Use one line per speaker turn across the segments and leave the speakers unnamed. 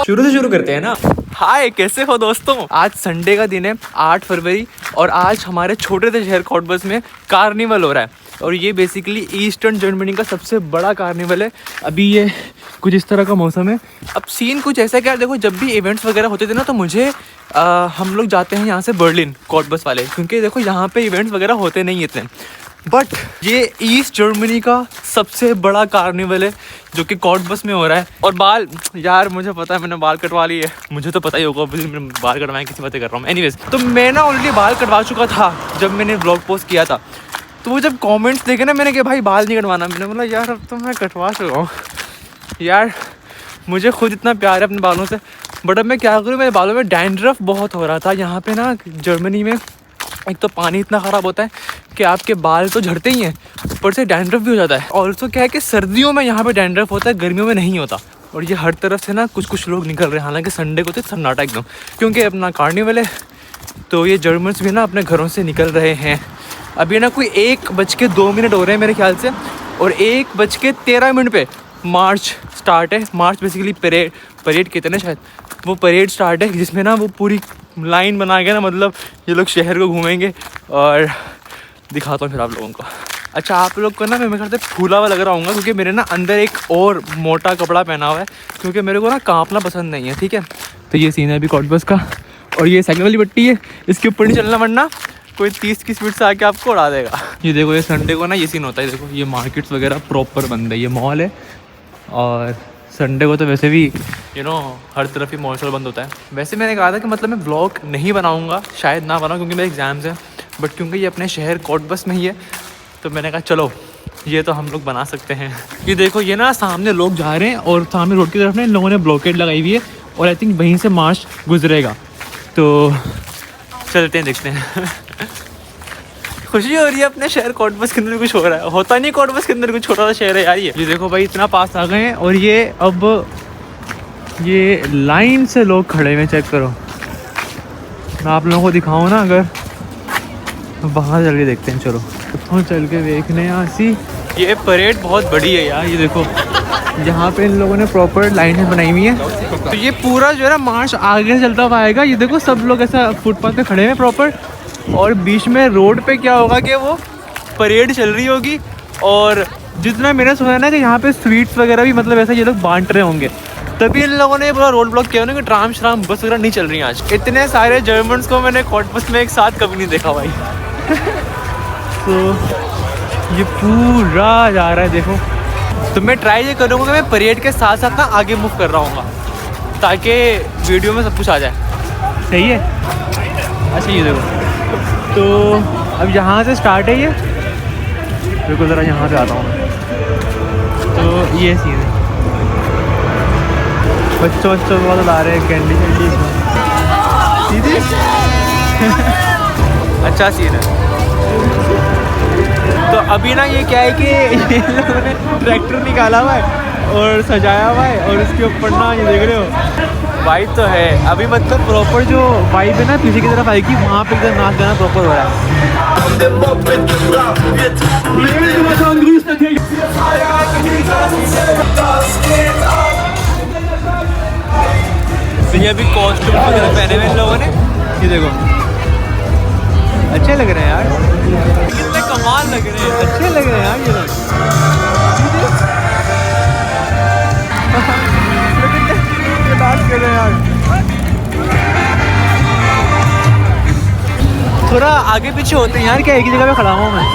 शुरू से शुरू करते हैं ना। हाय, कैसे हो दोस्तों। आज संडे का दिन है, 8 फरवरी, और आज हमारे छोटे से शहर कॉटबस में कार्निवल हो रहा है। और ये बेसिकली ईस्टर्न जर्मनी का सबसे बड़ा कार्निवल है। अभी ये कुछ इस तरह का मौसम है। अब सीन कुछ ऐसा क्या, देखो जब भी इवेंट्स वगैरह होते थे ना, तो मुझे हम लोग जाते हैं यहाँ से बर्लिन, कॉटबस वाले, क्योंकि देखो यहाँ पे इवेंट्स वगैरह होते नहीं इतने। बट ये ईस्ट जर्मनी का सबसे बड़ा कार्निवल है जो कि कॉटबस में हो रहा है। और बाल, यार मुझे पता है मैंने बाल कटवा लिए, मुझे तो पता ही होगा, मैंने बाल कटवाए, किसी बातें कर रहा हूँ। एनीवेज, तो मैं ना ऑलरेडी बाल कटवा चुका था जब मैंने व्लॉग पोस्ट किया था। तो वो जब कमेंट्स देखे ना, मैंने कहा भाई बाल नहीं कटवाना, मैंने बोला यार अब तो मैं कटवा चुका हूँ यार, मुझे खुद इतना प्यार है अपने बालों से। बट अब मैं क्या करूँ, मेरे बालों में डैंड्रफ बहुत हो रहा था। यहाँ पे ना जर्मनी में एक तो पानी इतना ख़राब होता है कि आपके बाल तो झड़ते ही हैं, ऊपर से डैंड्रफ भी हो जाता है। ऑल्सो क्या है कि सर्दियों में यहाँ पे डैंड्रफ होता है, गर्मियों में नहीं होता। और ये हर तरफ से ना कुछ लोग निकल रहे हैं, हालांकि संडे को तो सन्नाटा एकदम, क्योंकि अपना कार्निवल है। तो ये जर्मन्स भी ना अपने घरों से निकल रहे हैं। अभी ना कोई 1:02 हो रहे हैं मेरे ख्याल से, और 1:13 पे मार्च स्टार्ट है। मार्च बेसिकली परेड कहते हैं ना शायद, वो परेड स्टार्ट है, जिसमें ना वो पूरी लाइन बना के ना, मतलब ये लोग शहर को घूमेंगे। और दिखाता हूँ फिर आप लोगों को। अच्छा, आप लोग को ना मैं कहते फूला हुआ लग रहा हूँ, क्योंकि मेरे ना अंदर एक और मोटा कपड़ा पहना हुआ है, क्योंकि मेरे को ना कांपना पसंद नहीं है, ठीक है। तो ये सीन है अभी कॉटबस का, और ये साइकिल वाली पट्टी है, इसके ऊपर नहीं चलना वरना कोई 30 की स्पीड से आके आपको उड़ा देगा। ये देखो, ये संडे को ना ये सीन होता है। देखो ये मार्केट्स वगैरह प्रॉपर बंद है, ये मॉल है, और संडे को तो वैसे भी हर तरफ ही मॉल बंद होता है। वैसे मैंने कहा था कि मतलब मैं ब्लॉग नहीं बनाऊंगा, शायद ना बनाऊँ, क्योंकि मेरे एग्ज़ाम्स हैं। बट क्योंकि ये अपने शहर कॉटबस में ही है, तो मैंने कहा चलो ये तो हम लोग बना सकते हैं। ये देखो, ये ना सामने लोग जा रहे हैं, और सामने रोड की तरफ ना इन लोगों ने ब्लॉकेट लगाई हुई है, और आई थिंक वहीं से मार्च गुजरेगा। तो चलते हैं, देखते हैं। खुशी हो रही है अपने शहर कॉटबस के अंदर कुछ हो रहा है, होता नहीं कॉटबस के अंदर कुछ, छोटा सा शहर है यार ये देखो भाई, इतना पास आ गए हैं। और ये अब ये लाइन से लोग खड़े हुए, चेक करो। मैं आप लोगों को दिखाऊं ना, अगर वहाँ चल के देखते हैं, चलो वहाँ चल के देखने यहाँ सी। ये परेड बहुत बड़ी है यार, ये देखो यहाँ पे इन लोगों ने प्रॉपर लाइनें बनाई हुई हैं। तो ये पूरा जो है ना मार्च आगे से चलता हुआ आएगा। ये देखो सब लोग ऐसा फुटपाथ पे खड़े हैं प्रॉपर, और बीच में रोड पे क्या होगा कि वो परेड चल रही होगी। और जितना मैंने सुना है ना कि यहाँ पे स्वीट्स वगैरह भी मतलब ऐसा ये लोग बांट रहे होंगे, तभी इन लोगों ने पूरा रोड ब्लॉक किया ना कि ट्राम श्राम बस वगैरह नहीं चल रही आज। इतने सारे जर्मन्स को मैंने कॉटबस में एक साथ कभी नहीं देखा भाई। तो ये पूरा जा रहा है देखो। तो मैं ट्राई ये करूँगा कि मैं परेड के साथ साथ ना आगे मूव कर रहा हूँ, ताकि वीडियो में सब कुछ आ जाए। सही है। अच्छा ये देखो, तो अब यहाँ से स्टार्ट है ये, बिल्कुल ज़रा यहाँ पे आता हूँ मैं। तो ये सीन है, बच्चों को ला रहे हैं कैंडी सीधी। अच्छा सीन है। तो अभी ना ये क्या है कि ये लोगों ने ट्रैक्टर निकाला हुआ है और सजाया हुआ है, और उसके ऊपर ना ये देख रहे हो वाइब तो है। अभी मतलब प्रॉपर जो वाइब है ना पीछे की तरफ आएगी, वहाँ पे एकदम नाच गाना प्रॉपर हो रहा है। तो ये अभी कॉस्ट्यूम वगैरह पहने हुए इन लोगों ने, ये देखो अच्छे लग रहे हैं यार, कितने कमाल लग रहे हैं, अच्छे लग रहे हैं यार ये लोग। डांस कर रहे हैं यार। थोड़ा आगे पीछे होते हैं यार, क्या एक ही जगह पे खड़ा हूँ मैं।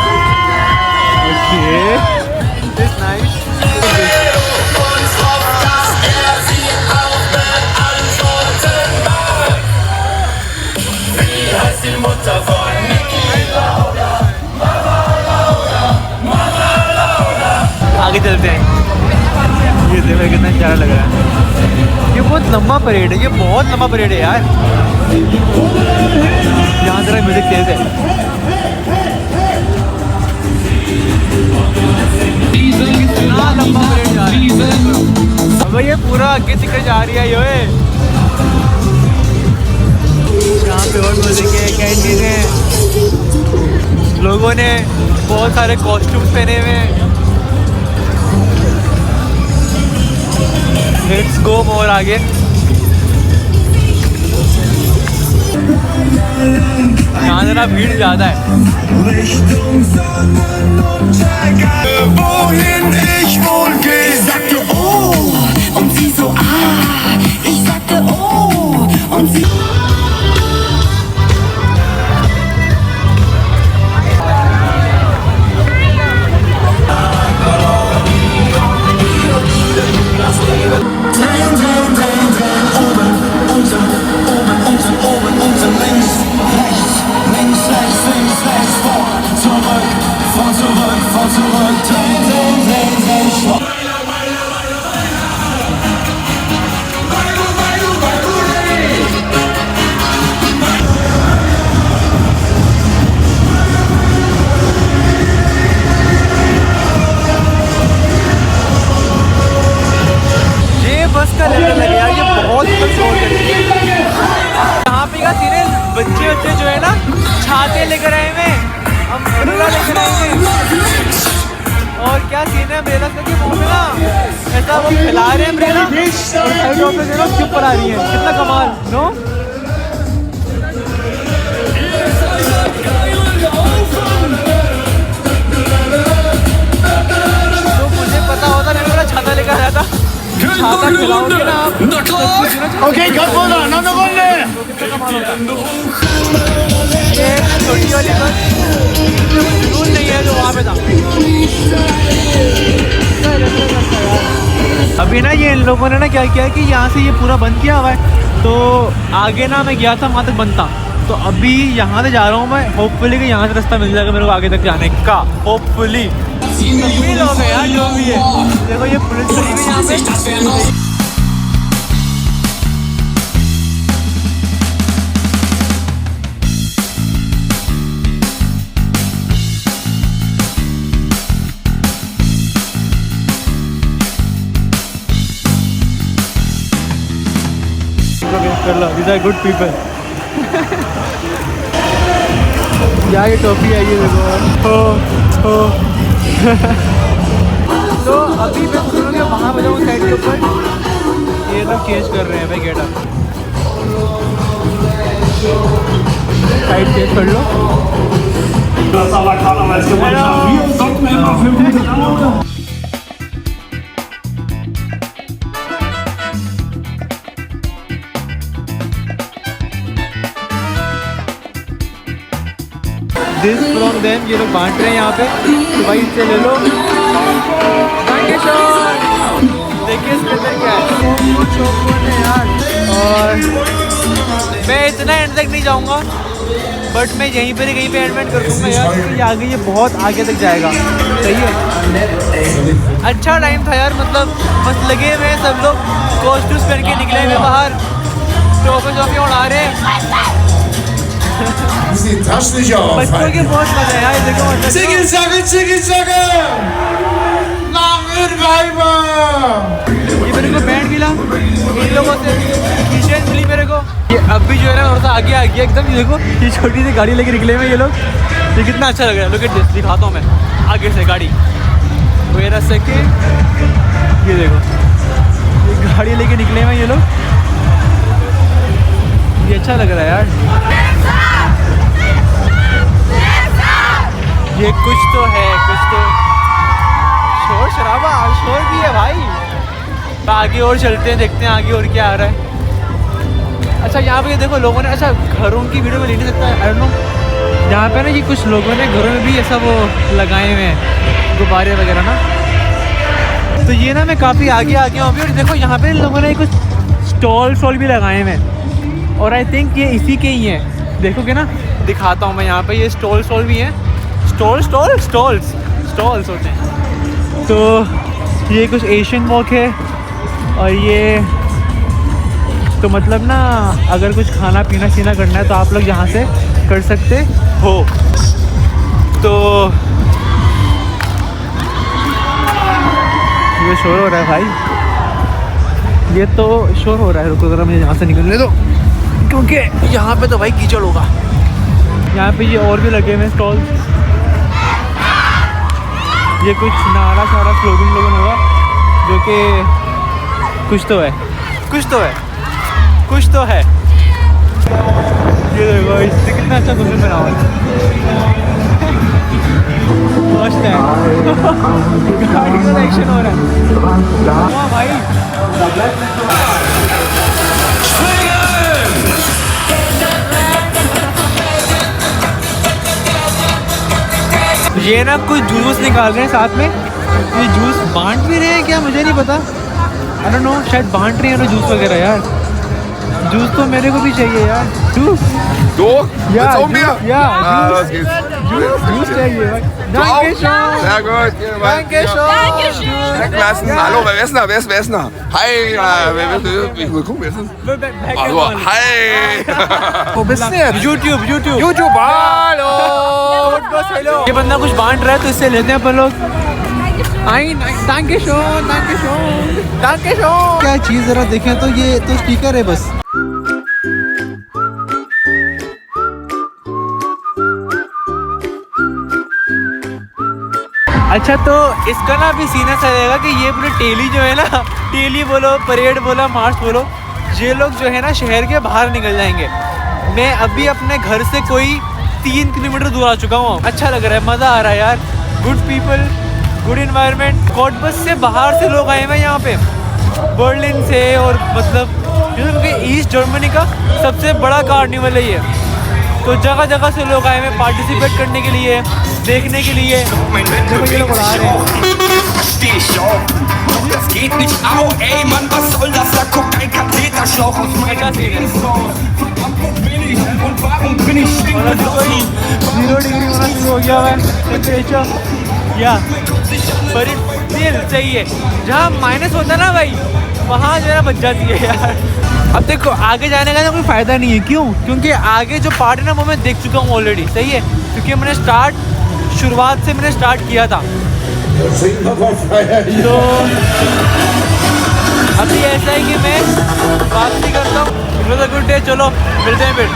नाइस। आगे चलते हैं। ये देखो कितना प्यारा लग रहा है। ये बहुत लंबा परेड है, ये बहुत लंबा परेड है यार। यहाँ जरा म्यूजिक तेज है। कितना लंबा परेड जा रहा है। अब ये पूरा आगे दिखकर जा रही है ये। यहाँ पे और म्यूजिक है, कैंटीन है, लोगों ने बहुत सारे कॉस्ट्यूम्स पहने हुए हैं। लेट्स गो और आगे। यहाँ जरा भीड़ ज़्यादा है। बच्चे जो है ना छाते लेकर आए हुए, अम्ब्रेला लेकर आए हुए, और क्या सीन है अम्ब्रेला के मुंह में ना ऐसा वो खिला रहे हैं अम्ब्रेला, और साइड ऑफ से ना उसके ऊपर आ रही है। कितना कमाल नो। तो मुझे पता होता मैं मेरा छाता लेकर आया था। छाता खिलाओगे ना आप। ओके कब बोला ना तो बोल ले। ये छोटी वाली बस रूल नहीं है जो वहाँ पे था। अभी ना ये इन लोगों ने ना क्या किया कि यहाँ से ये पूरा बंद किया हुआ है। तो आगे ना मैं गया था वहाँ तक बंद था, तो अभी यहाँ से जा रहा हूँ मैं। होपफुली कि यहाँ से रास्ता मिल जाएगा मेरे को आगे तक जाने का। होपफुली लोग हैं यार जो भी है। देखो ये पुलिस खड़ी है यहाँ पे। कर लो, these are good people। क्या ये टॉपी है ये देखो। हो तो अभी मैं सुनूँ कि वहाँ पे जाऊँ साइड के ऊपर। ये लोग चेंज कर रहे हैं भाई गेटअप। साइड चेंज कर लो। दिस फ्रॉम देम, ये लोग बांट रहे हैं यहाँ पे। तो भाई इससे ले लो। देखिए इसके अंदर क्या है यार। और मैं इतना एंड तक नहीं जाऊँगा, बट मैं यहीं पर ही कहीं पे एंड कर दूँगा यार, क्योंकि आगे ये बहुत आगे तक जाएगा। सही है, अच्छा टाइम था यार। मतलब बस लगे हुए हैं सब लोग, कॉस्ट्यूम्स पहन के निकले हुए बाहर, टॉफी उड़ा रहे हैं। बच्चों के बहुत मजा है यार। देखो ये मेरे को बैंड मिला इन लोगों से, किचन मिली मेरे को। ये अब भी जो है ना थोड़ा सा आगे आ गया एकदम। ये देखो ये छोटी सी गाड़ी लेके निकले हुए ये लोग। ये कितना अच्छा लग रहा है। लुक एट दिस, दिखाता हूँ मैं आगे से गाड़ी। वेयर अ सेकंड, ये देखो ये गाड़ी लेके निकले हुए ये लोग। ये अच्छा लग रहा है यार। ये कुछ तो है, कुछ तो शोर शराबा, शोर भी है भाई। तो आगे और चलते हैं, देखते हैं आगे और क्या आ रहा है। अच्छा यहाँ पे ये देखो लोगों ने, अच्छा घरों की वीडियो में ले नहीं सकता आई डोंट नो। यहाँ पे ना ये कुछ लोगों ने घरों में भी ऐसा वो लगाए हुए हैं गुब्बारे वगैरह ना। तो ये ना मैं काफ़ी आगे आ गया हूँ अभी। और देखो यहाँ पे लोगों ने कुछ स्टॉल भी लगाए हुए हैं, और आई थिंक ये इसी के ही हैं। देखोगे ना, दिखाता हूँ मैं। यहाँ पे ये स्टॉल भी हैं। स्टॉल्स होते हैं। तो ये कुछ एशियन वॉक है, और ये तो मतलब ना अगर कुछ खाना पीना करना है तो आप लोग यहाँ से कर सकते हो। तो ये शोर हो रहा है भाई, ये तो शोर हो रहा है। रुको ज़रा मुझे यहाँ से निकलने दो, क्योंकि यहाँ पे तो भाई कीचड़ होगा। यहाँ पे ये और भी लगे हुए स्टॉल। ये कुछ नारा सारा स्लोगन होगा जो कि कुछ तो है, कुछ तो है, कुछ तो है। ये देखो इससे कितना अच्छा गुलशन बना हुआ है। मस्त है। गाड़ी का एक्शन हो रहा है। वाह भाई। ये ना कुछ जूस निकाल रहे हैं साथ में। ये जूस बांट भी रहे हैं क्या, मुझे नहीं पता। आई डोंट नो, शायद बांट रहे हैं ना जूस वगैरह। यार जूस तो मेरे को भी चाहिए यार। Juice
Du?
Ja,
Willst du auch
Juice,
Bier?
ja,
Ah,
Juice.
los geht's.
Juice चाहिए।
Du auch?
Dankeschön।
Sehr gut. Hier, mal.
Dankeschön।
Schmecken lassen.
Ja.
Hallo, wer ist da? Wer ist da? Hi. Guck, wer ist das? Hallo. Hi. Wo bist du jetzt?
YouTube।
YouTube. Hallo.
ये बंदा कुछ बांट रहा है तो इससे लेते हैं अपन लोग। Dankeschön। क्या चीज़ जरा देखें तो ये तो स्पीकर है बस। अच्छा तो इसका ना अभी सीन ऐसा रहेगा कि ये पूरे टेली जो है ना, टेली बोलो, परेड बोलो, मार्च बोलो, ये लोग जो है ना शहर के बाहर निकल जाएंगे। मैं अभी अपने घर से कोई 3 किलोमीटर दूर आ चुका हूँ। अच्छा लग रहा है, मज़ा आ रहा है यार। Good people, good environment. कोटबस से बाहर से लोग आए हुए हैं यहाँ पे, बर्लिन से, और मतलब क्योंकि ईस्ट जर्मनी का सबसे बड़ा कार्निवल है ये। तो जगह जगह से लोग आए हुए हैं पार्टिसिपेट करने के लिए, देखने के लिए। देखो ये लोग उड़ा रहे हैं।
Das geht nicht au, ey Mann, was soll das? Da guckt ein Katheterschlauch aus meiner billig und warum bin ich
zero degree होना शुरू हो गया है टेम्परेचर। या पर फील सही है। जहाँ माइनस होता है ना भाई, वहाँ जरा बच जाती है यार। अब देखो आगे जाने का ना कोई फ़ायदा नहीं है। क्यों? क्योंकि आगे जो पार्ट है ना वो मैं देख चुका हूँ ऑलरेडी। सही है, क्योंकि मैंने शुरुआत से मैंने स्टार्ट किया था। तो अभी ऐसा है कि मैं वापसी करता हूँ। गुड डे, चलो मिलते हैं फिर।